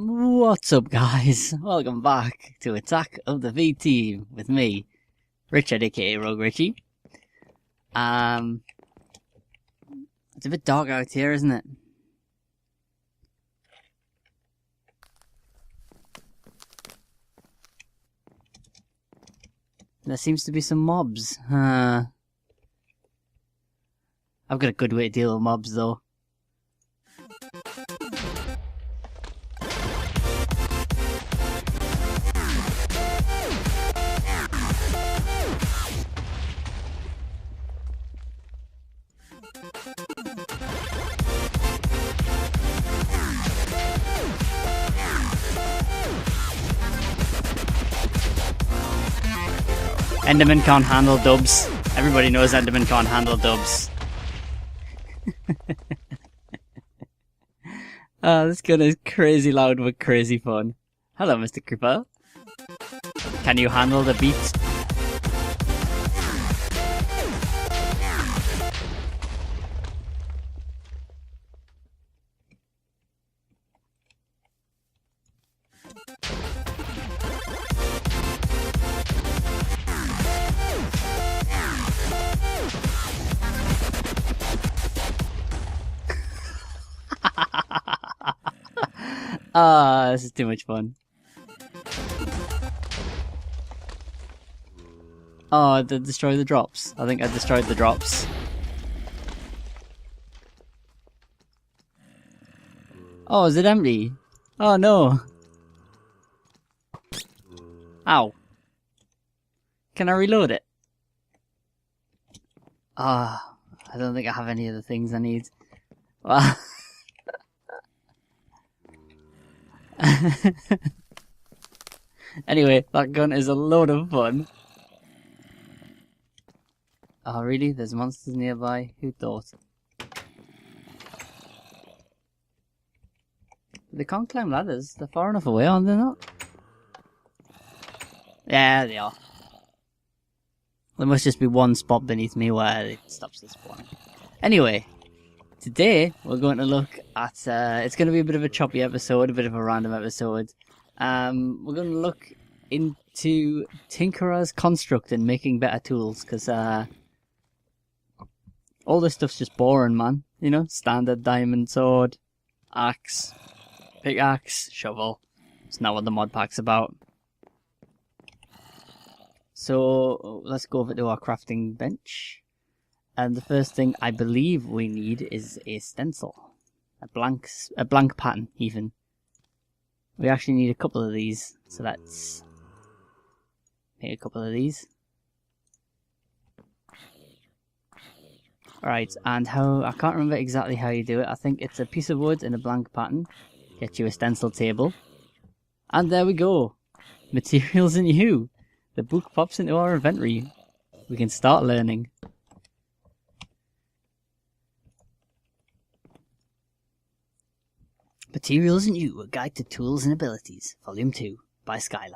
What's up, guys? Welcome back to Attack of the V-Team with me, Richard, aka Rogue Richie. It's a bit dark out here, isn't it? There seems to be some mobs. I've got a good way to deal with mobs, though. Enderman can't handle dubs. Everybody knows Enderman can't handle dubs. This gun is crazy loud but crazy fun. Hello, Mr. Creeper. Can you handle the beat? This is too much fun. Oh, I did destroy the drops. I think I destroyed the drops. Oh, is it empty? Oh no. Ow. Can I reload it? I don't think I have any of the things I need. Well... Anyway, that gun is a load of fun. Oh really? There's monsters nearby? Who thought? They can't climb ladders. They're far enough away, aren't they not? Yeah, they are. There must just be one spot beneath me where it stops the spawning. Anyway, today we're going to look at... it's going to be a bit of a choppy episode, a bit of a random episode. We're going to look into Tinkerer's Construct and making better tools, because all this stuff's just boring, man. You know, standard diamond sword, axe, pickaxe, shovel. It's not what the mod pack's about. So let's go over to our crafting bench. And the first thing I believe we need is a stencil. A blank pattern, even. We actually need a couple of these, so let's make a couple of these. Alright, and how, I can't remember exactly how you do it. I think it's a piece of wood and a blank pattern. Get you a stencil table. And there we go. Materials in you. The book pops into our inventory. We can start learning. Materials and You, A Guide to Tools and Abilities, Volume 2, by Skylar.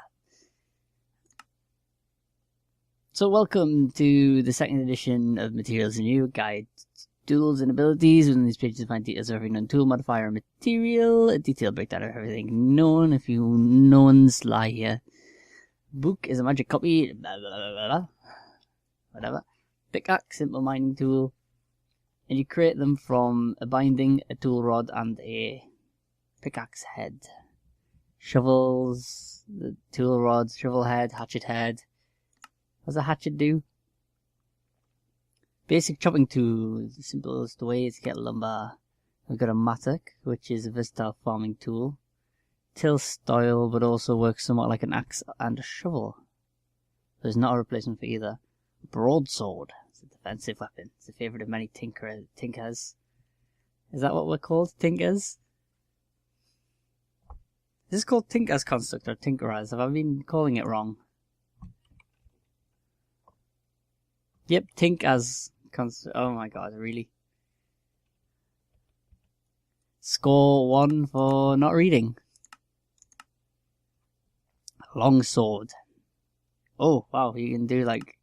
So welcome to the second edition of Materials and You, A Guide to Tools and Abilities. Within these pages you find details of every known tool, modifier, and material. A detailed breakdown of everything known. A few knowns lie here. Book is a magic copy, blah, blah, blah, blah. Whatever. Pickaxe, simple mining tool. And you create them from a binding, a tool rod, and a pickaxe head. Shovels, the tool rods, shovel head, hatchet head. What does a hatchet do? Basic chopping tool, the simplest way is to get lumber. We've got a mattock, which is a versatile farming tool. Till style, but also works somewhat like an axe and a shovel. There's not a replacement for either. Broadsword, it's a defensive weapon. It's a favourite of many tinkers. Is that what we're called? Tinkers? Is this called Tinker's Construct or Tinkerers? Have I been calling it wrong? Yep, Tinker's Construct. Oh my god, really? Score 1 for not reading. Long sword. Oh, wow, you can do like...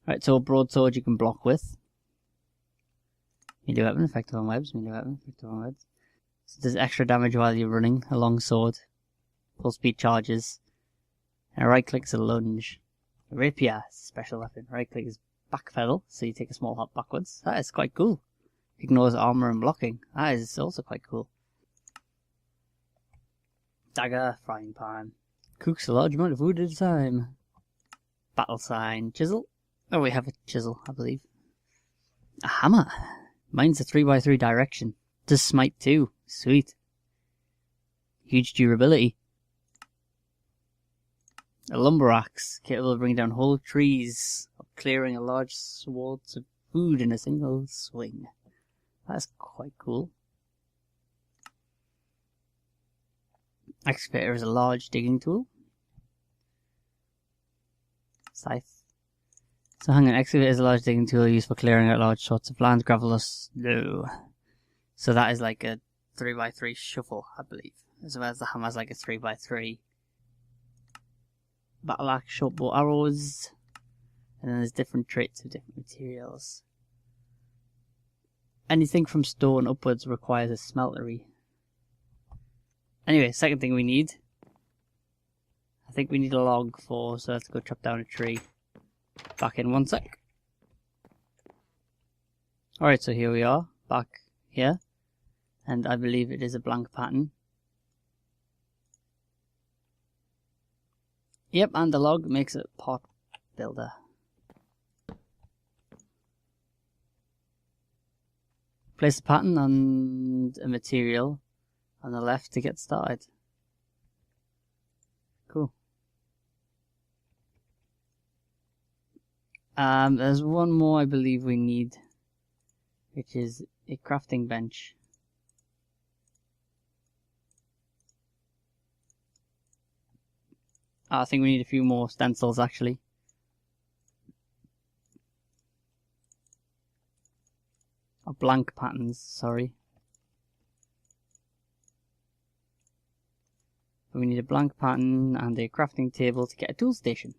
Right, so a broadsword you can block with. Melee weapon, effective on webs. Melee weapon, effective on webs. So does extra damage while you're running. A long sword. Full speed charges. And a right click is a lunge. A rapier, special weapon. Right click is backpedal, so you take a small hop backwards. That is quite cool. Ignores armor and blocking. That is also quite cool. Dagger, frying pan. Cooks a large amount of food at a time. Battle sign. Chisel. Oh, we have a chisel, I believe. A hammer. Mine's a 3x3 direction. Does smite too. Sweet. Huge durability. A lumber axe, capable of bringing down whole trees, or clearing a large swaths of food in a single swing. That's quite cool. Excavator is a large digging tool. Scythe. So hang on, excavator is a large digging tool used for clearing out large sorts of land, gravel or snow. So that is like a 3x3 shuffle, I believe. As well as the hammer's like a 3x3. Battle axe, short bow arrows. And then there's different traits of different materials. Anything from stone upwards requires a smeltery. Anyway, second thing we need. I think we need a log for, so let's go chop down a tree. Back in 1 sec. Alright, so here we are, back here. And I believe it is a blank pattern. Yep, and the log makes a pot builder. Place the pattern on a material on the left to get started. Cool. There's one more I believe we need, which is a crafting bench. I think we need a few more stencils actually. Or blank patterns, sorry. We need a blank pattern and a crafting table to get a tool station.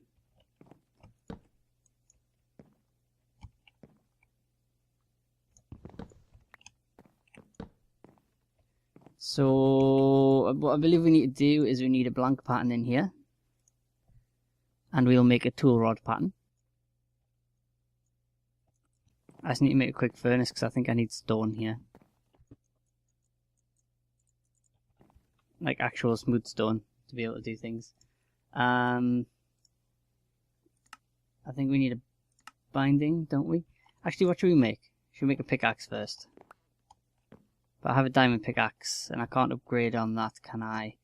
So what I believe we need to do is we need a blank pattern in here. And we'll make a tool rod pattern. I just need to make a quick furnace because I think I need stone here. Like actual smooth stone to be able to do things. I think we need a binding, don't we? Actually, what should we make? Should we make a pickaxe first? But I have a diamond pickaxe and I can't upgrade on that, can I?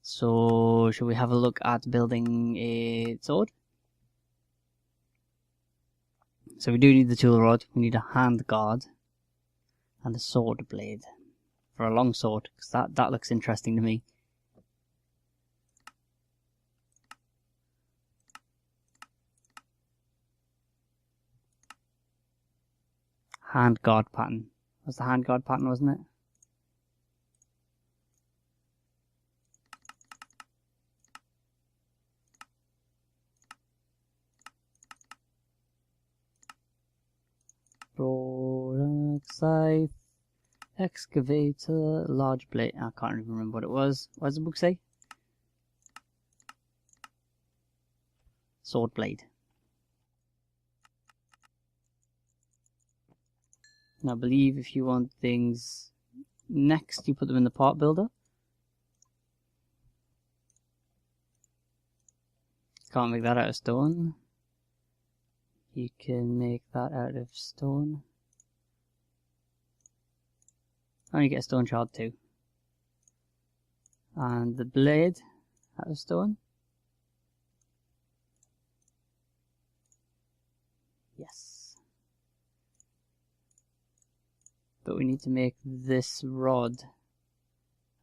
So, should we have a look at building a sword? So we do need the tool rod, we need a hand guard, and a sword blade. For a long sword, because that looks interesting to me. Hand guard pattern. Was the hand guard pattern, wasn't it? Broad scythe, excavator, large blade. I can't even remember what it was. What does the book say? Sword blade. And I believe if you want things next, you put them in the part builder. Can't make that out of stone. You can make that out of stone. Oh, you get a stone shard too. And the blade out of stone. Yes. But we need to make this rod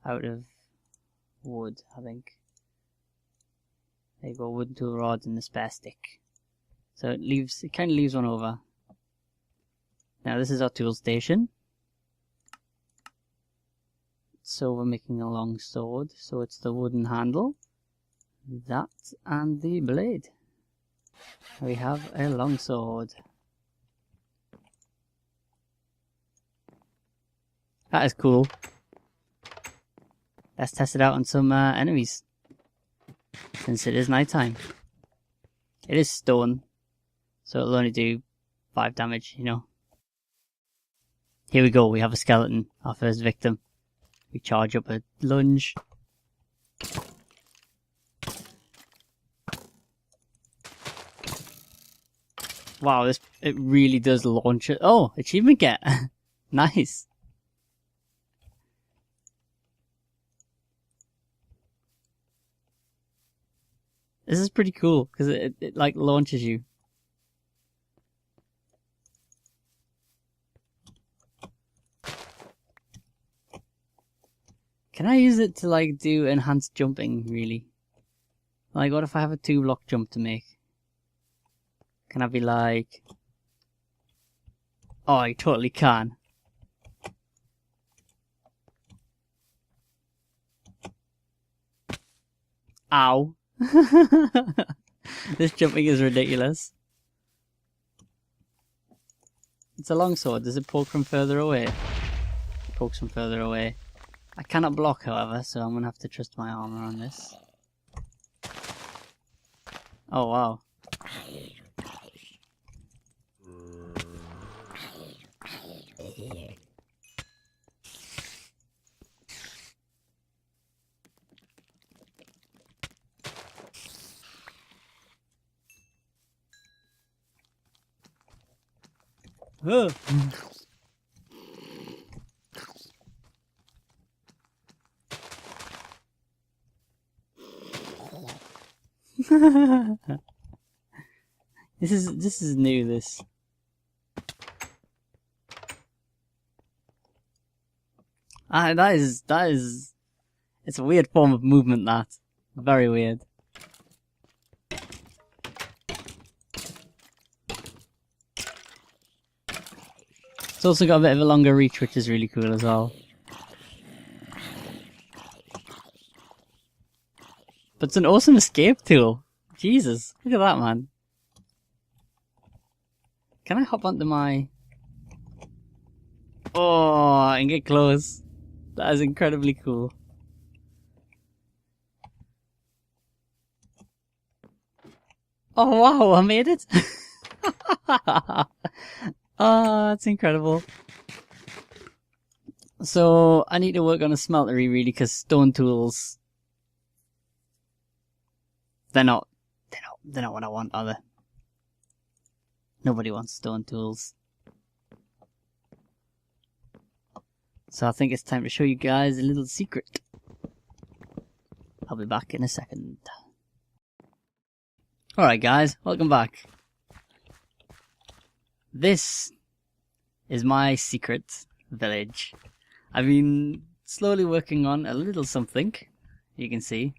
out of wood, I think. There you go, wooden tool rod and the spare stick. So it kind of leaves one over. Now this is our tool station. So we're making a long sword. So it's the wooden handle, that, and the blade. We have a long sword. That is cool. Let's test it out on some enemies. Since it is nighttime. It is stone. So it'll only do 5 damage, you know. Here we go, we have a skeleton. Our first victim. We charge up a lunge. Wow, it really does launch it. Oh, achievement get. Nice. This is pretty cool because it like launches you. Can I use it to like do enhanced jumping really? Like what if I have a 2-block jump to make? Can I be like... Oh, I totally can. Ow. This jumping is ridiculous. It's a longsword. Does it poke from further away? It pokes from further away. I cannot block, however, so I'm going to have to trust my armor on this. Oh, wow. Oh. This is new, this. That is it's a weird form of movement, that. Very weird. It's also got a bit of a longer reach, which is really cool as well. But it's an awesome escape tool. Jesus, look at that, man. Can I hop onto my... Oh, I can get close. That is incredibly cool. Oh wow, I made it! Oh, that's incredible. So, I need to work on a smeltery really, because stone tools... They're not what I want, are they? Nobody wants stone tools. So I think it's time to show you guys a little secret. I'll be back in a second. Alright guys, welcome back. This is my secret village. I've been slowly working on a little something. You can see.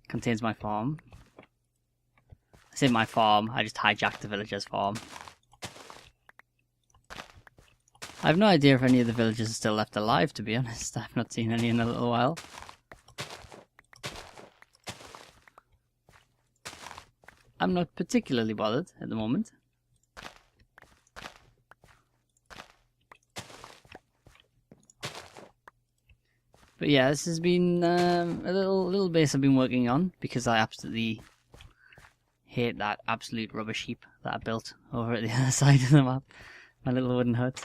Contains my farm. I say my farm, I just hijacked the villager's farm. I have no idea if any of the villagers are still left alive, to be honest. I've not seen any in a little while. I'm not particularly bothered at the moment. But yeah, this has been a little base I've been working on, because I absolutely hate that absolute rubbish heap that I built over at the other side of the map. My little wooden hut.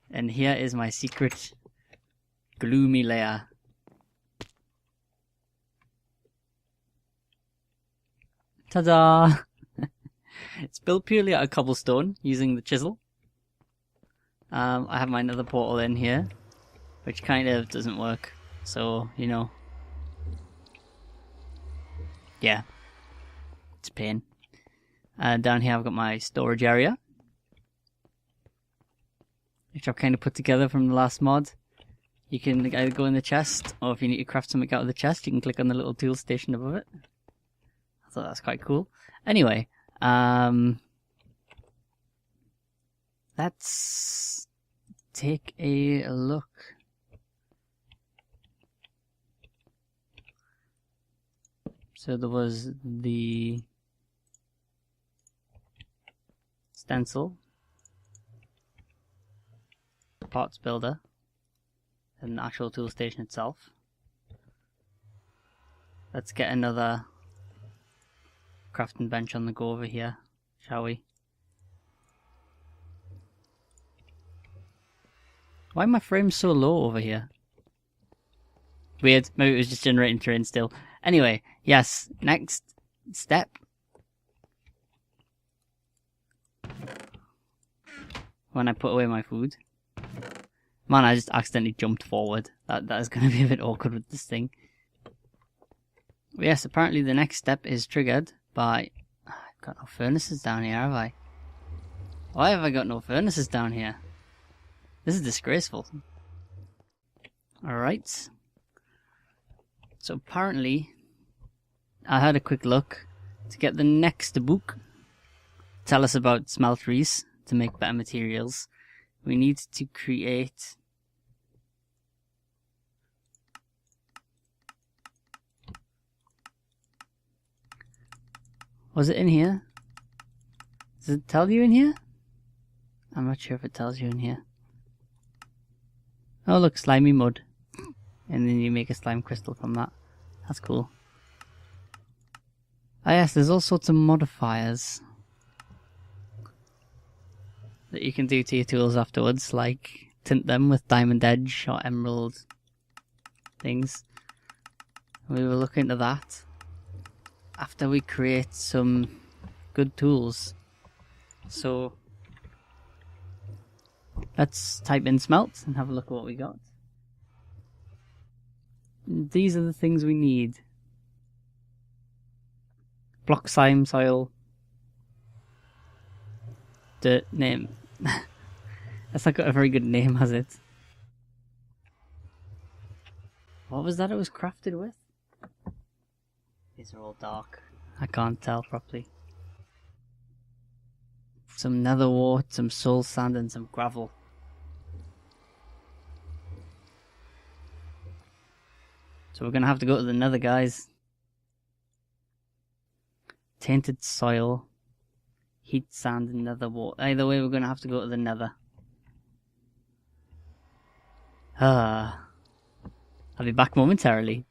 And here is my secret gloomy lair. Ta-da! It's built purely out of cobblestone using the chisel. I have my nether portal in here, which kind of doesn't work. So, you know. Yeah. It's a pain. Down here I've got my storage area, which I've kind of put together from the last mod. You can either go in the chest, or if you need to craft something out of the chest, you can click on the little tool station above it. I thought that's quite cool. Anyway, let's take a look. So there was the stencil, parts builder, than the actual tool station itself. Let's get another crafting bench on the go over here, shall we? Why are my frames so low over here? Weird, maybe it was just generating terrain still. Anyway, yes, next step. When I put away my food. Man, I just accidentally jumped forward. That is going to be a bit awkward with this thing. But yes, apparently the next step is triggered by... I've got no furnaces down here, have I? Why have I got no furnaces down here? This is disgraceful. Alright. So apparently, I had a quick look to get the next book. Tell us about smelteries to make better materials. We need to create... Was it in here? Does it tell you in here? I'm not sure if it tells you in here. Oh look, slimy mud. And then you make a slime crystal from that. That's cool. Ah yes, there's all sorts of modifiers that you can do to your tools afterwards, like tint them with diamond edge or emerald things. We will look into that after we create some good tools. So let's type in smelt and have a look at what we got. These are the things we need. Block slime soil. Dirt name. That's not got a very good name, has it? What was that it was crafted with? These are all dark. I can't tell properly. Some nether wart, some soul sand and some gravel. So we're going to have to go to the nether, guys. Tainted soil. Heat sand and nether wart. Either way, we're going to have to go to the nether. I'll be back momentarily.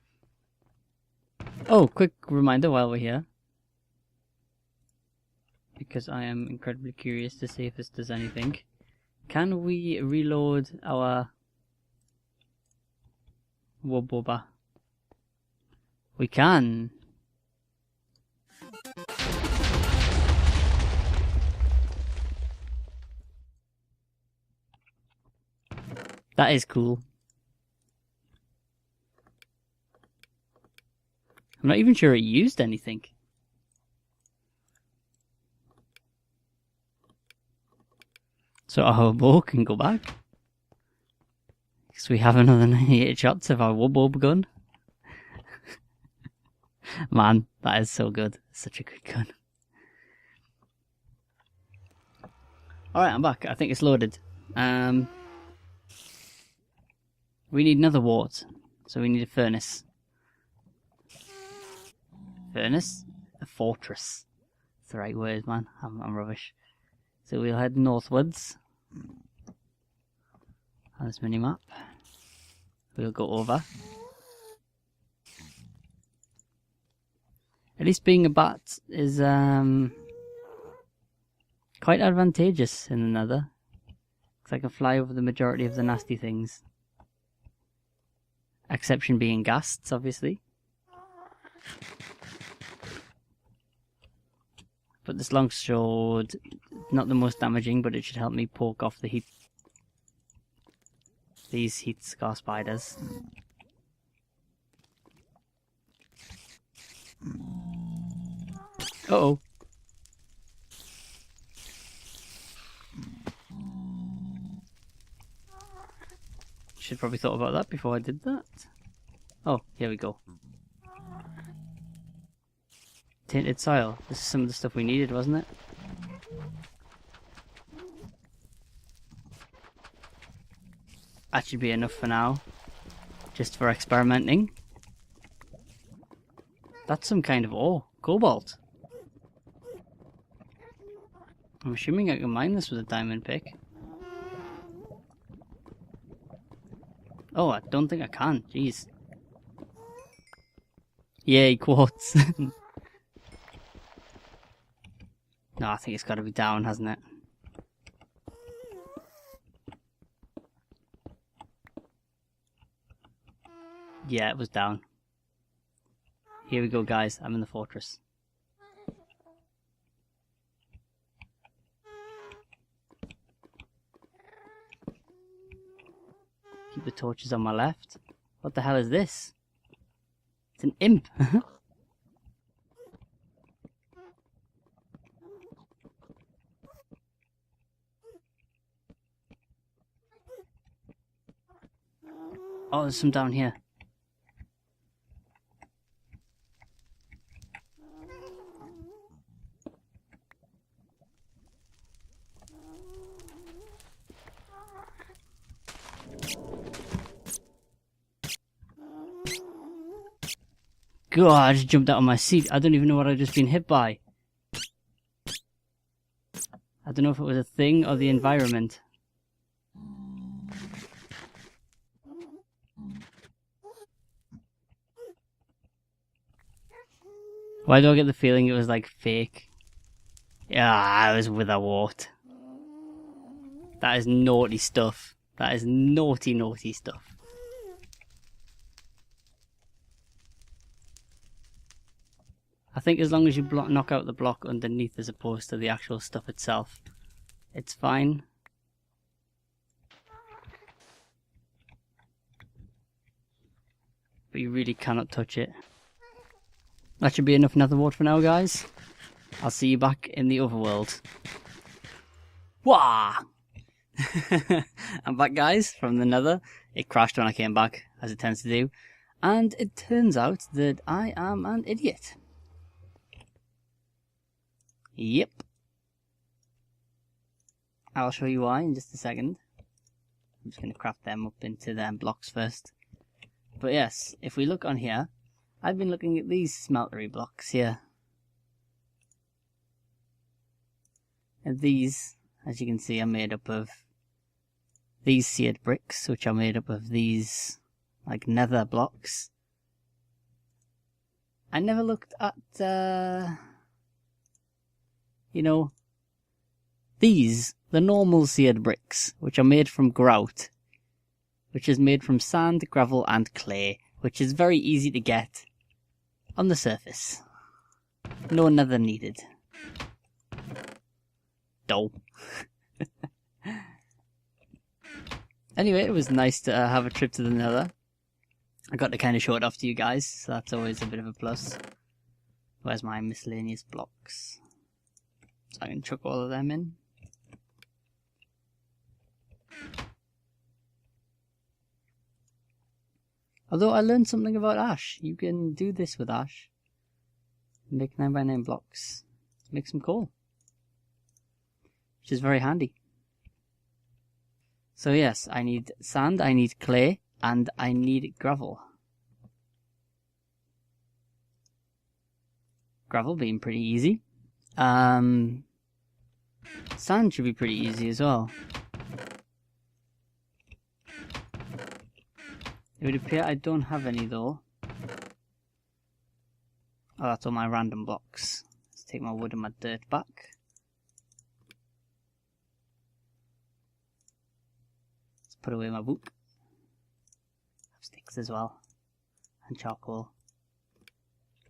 Oh, quick reminder while we're here. Because I am incredibly curious to see if this does anything. Can we reload our Woboba? We can. That is cool. I'm not even sure it used anything. So our bow can go back. Because we have another 98 shots of our Wobob gun. Man, that is so good. Such a good gun. Alright, I'm back. I think it's loaded. We need another wart. So we need a furnace. Furnace? A fortress. That's the right word, man. I'm rubbish. So we'll head northwards. On this minimap. We'll go over. At least being a bat is quite advantageous in the nether. Because I can fly over the majority of the nasty things. Exception being ghasts, obviously. But this longsword, not the most damaging, but it should help me poke off the heat. These heat scar spiders. Uh-oh. Should probably thought about that before I did that. Oh, here we go. Tainted soil. This is some of the stuff we needed, wasn't it? That should be enough for now. Just for experimenting. That's some kind of ore. Cobalt. I'm assuming I can mine this with a diamond pick. Oh, I don't think I can. Jeez. Yay, quartz. No, I think it's got to be down, hasn't it? Yeah, it was down. Here we go, guys. I'm in the fortress. Keep the torches on my left. What the hell is this? It's an imp. Oh, there's some down here. God, I just jumped out of my seat. I don't even know what I've just been hit by. I don't know if it was a thing or the environment. Why do I get the feeling it was like fake? Yeah, I was with a wart. That is naughty stuff. That is naughty, naughty stuff. I think as long as you knock out the block underneath as opposed to the actual stuff itself, it's fine. But you really cannot touch it. That should be enough nether wart for now, guys. I'll see you back in the overworld. Wah! I'm back, guys, from the nether. It crashed when I came back, as it tends to do. And it turns out that I am an idiot. Yep. I'll show you why in just a second. I'm just going to craft them up into them blocks first. But yes, if we look on here, I've been looking at these smeltery blocks here. And these, as you can see, are made up of these seared bricks, which are made up of these, like, nether blocks. I never looked at, you know, these, the normal seared bricks, which are made from grout, which is made from sand, gravel, and clay, which is very easy to get on the surface. No nether needed. Dope. Anyway, it was nice to have a trip to the nether. I got to kind of show it off to you guys, so that's always a bit of a plus. Where's my miscellaneous blocks? So I can chuck all of them in. Although I learned something about ash. You can do this with ash. Make 9x9 blocks. Make some coal. Which is very handy. So yes, I need sand, I need clay, and I need gravel. Gravel being pretty easy. Sand should be pretty easy as well. It would appear I don't have any though. Oh, that's all my random blocks. Let's take my wood and my dirt back. Let's put away my book. Have sticks as well. And charcoal.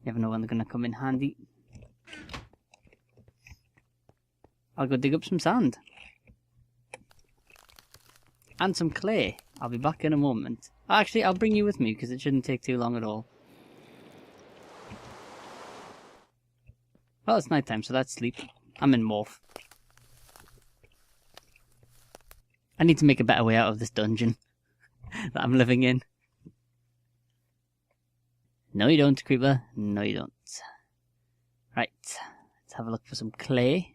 Never know when they're going to come in handy. I'll go dig up some sand. And some clay. I'll be back in a moment. Actually, I'll bring you with me because it shouldn't take too long at all. Well, it's nighttime, so that's sleep. I'm in morph. I need to make a better way out of this dungeon that I'm living in. No you don't, Creeper. No you don't. Right, let's have a look for some clay.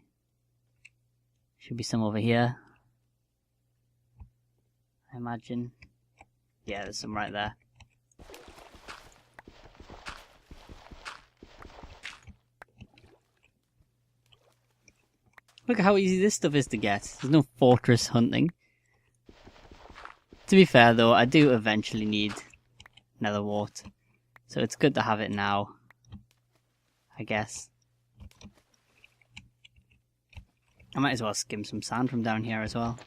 Should be some over here. I imagine. Yeah, there's some right there. Look at how easy this stuff is to get. There's no fortress hunting. To be fair though, I do eventually need nether wart, so it's good to have it now, I guess. I might as well skim some sand from down here as well.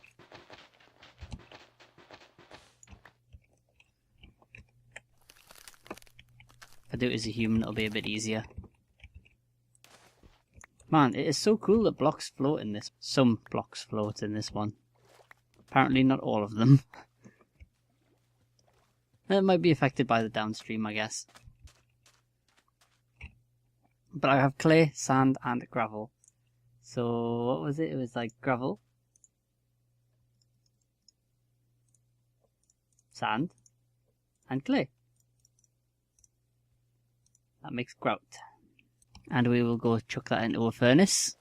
If I do it as a human, it'll be a bit easier. Man, it is so cool that blocks float in this. Some blocks float in this one. Apparently not all of them. It might be affected by the downstream, I guess. But I have clay, sand, and gravel. So, what was it? It was like gravel, sand, and clay. That makes grout. And we will go chuck that into a furnace.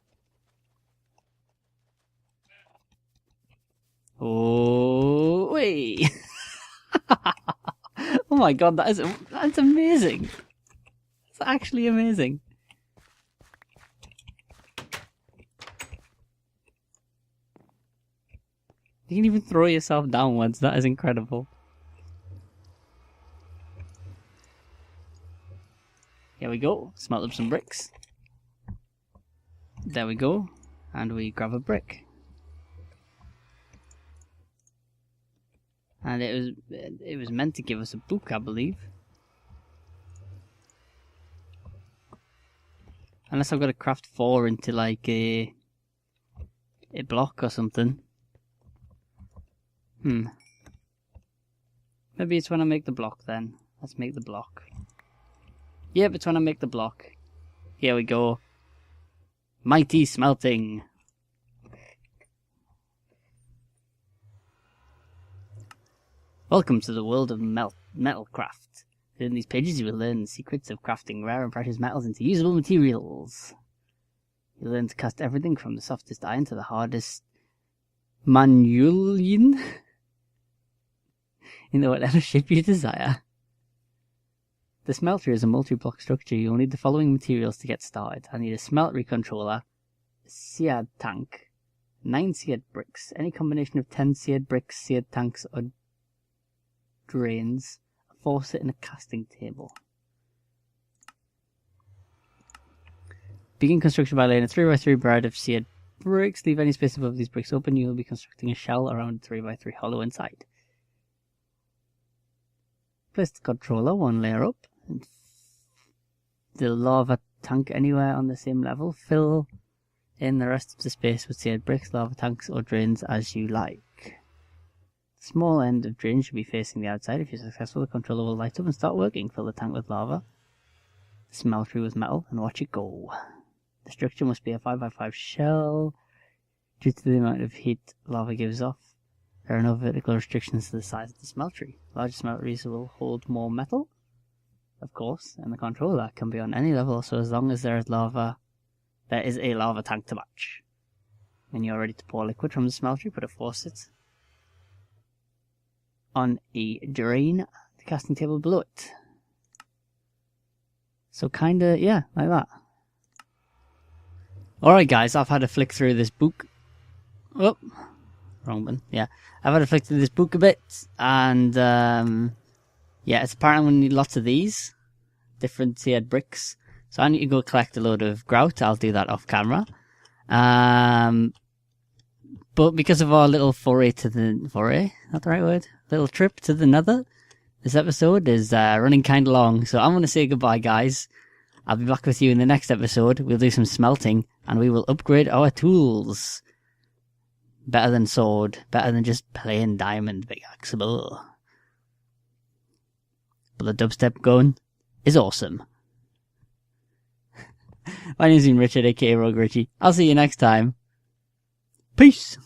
Oh, wait! Oh my god, that's amazing! It's actually amazing. You can even throw yourself downwards, that is incredible. Here we go, smelt up some bricks. There we go, and we grab a brick. And it was meant to give us a book, I believe. Unless I've got to craft 4 into like a block or something. Maybe it's when I make the block then. Let's make the block. Yep, it's when I make the block. Here we go. Mighty smelting. Welcome to the world of metalcraft. In these pages you will learn the secrets of crafting rare and precious metals into usable materials. You'll learn to cast everything from the softest iron to the hardest manulian in whatever shape you desire. The smeltery is a multi-block structure. You'll need the following materials to get started. I need a smeltery controller, a seared tank, 9 seared bricks, any combination of 10 seared bricks, seared tanks, or drains, a faucet, and a casting table. Begin construction by laying a 3x3 bed of seared bricks. Leave any space above these bricks open. You will be constructing a shell around a 3x3 hollow inside. Place the controller 1 layer up. And the lava tank anywhere on the same level. Fill in the rest of the space with seared bricks, lava tanks, or drains as you like. The small end of drain should be facing the outside. If you're successful, the controller will light up and start working. Fill the tank with lava, the smeltery with metal, and watch it go. The structure must be a 5x5 shell. Due to the amount of heat lava gives off, there are no vertical restrictions to the size of the smeltery. Larger smelteries will hold more metal, of course, and the controller can be on any level, so as long as there is a lava tank to match. When you're ready to pour liquid from the smeltery, put a faucet on a drain, the casting table below it. So kinda, yeah, like that. Alright guys, I've had a flick through this book. Oh, wrong one. Yeah, I've had a flick through this book a bit, and yeah, it's apparently we need lots of these different seared bricks. So I need to go collect a load of grout. I'll do that off camera. But because of our little foray to the foray, not the right word, little trip to the Nether, this episode is running kind of long. So I'm going to say goodbye, guys. I'll be back with you in the next episode. We'll do some smelting, and we will upgrade our tools. Better than sword, better than just plain diamond pickaxe. But the dubstep going is awesome. My name's been Richard, aka Rogue Richie. I'll see you next time. Peace!